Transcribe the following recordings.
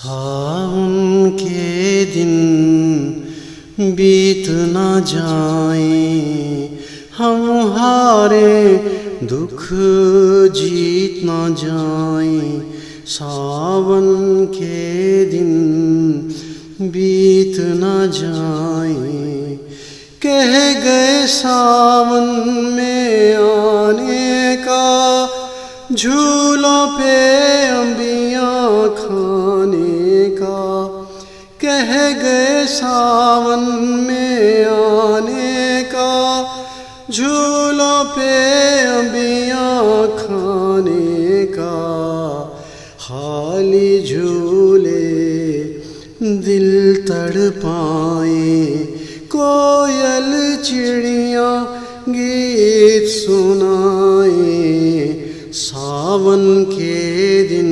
सावन के दिन बीत न जाए, हम हारे दुख जीत न जाए। सावन के दिन बीत न जाए, कह गए सावन में आने का, झूलों पे अंबियां खाने का। कह गए सावन में आने का, झूलों पे अंबियां खाने का। खाली झूले दिल तड़पाए, कोयल चिड़ियाँ गीत सुनाए। सावन के दिन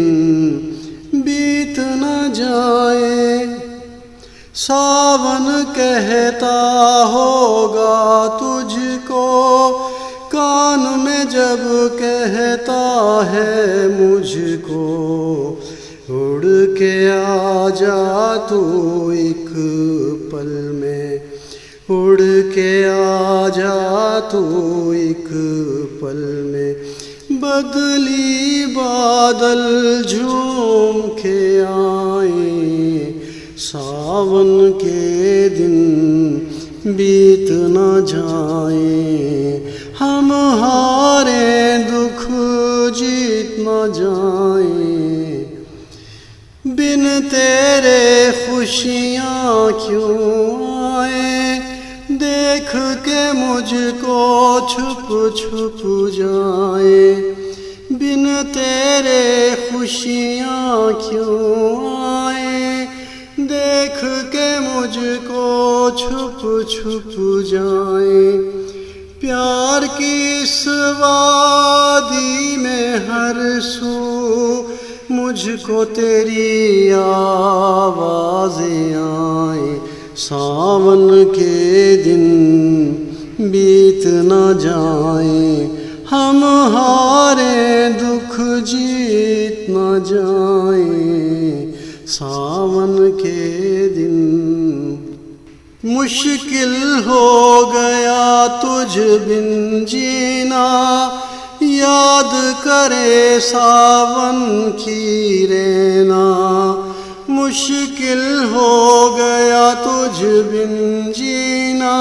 बीत न जाए, सावन कहता होगा तुझको, कान में जब कहता है मुझको। उड़ के आ जा तू एक पल में, उड़ के आ जा तू एक पल में। बदली बादल झूम के आए, सावन के दिन बीत न जाए। हम हारे दुख जीत न जाए, बिन तेरे खुशियाँ क्यों आए। देख के मुझको छुप छुप जाए, बिन तेरे खुशियाँ क्यों आए। देख के मुझको छुप छुप जाए। प्यार की इस वादी में हर सू मुझको तेरी आवाज़ें आए। सावन के दिन बीत न जाए, हम हारे दुख जीत न जाए। सावन के दिन मुश्किल हो गया तुझ बिन जीना, याद करे सावन की रहना। मुश्किल हो गया तुझ बिन जीना,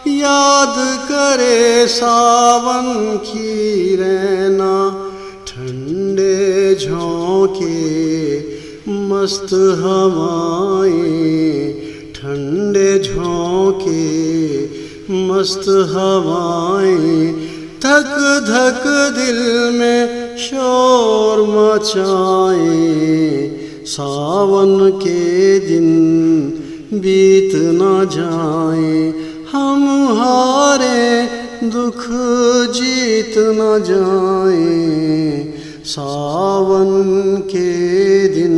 याद करे सावन की रहना। ठंडे झोंके मस्त हवाएं, ठंडे झोंके मस्त हवाएं। धक धक दिल में शोर मचाए, सावन के दिन बीत न जाए। हम हारे दुख जीत न जाए, सावन के दिन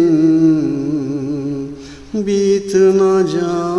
बीत न जाए।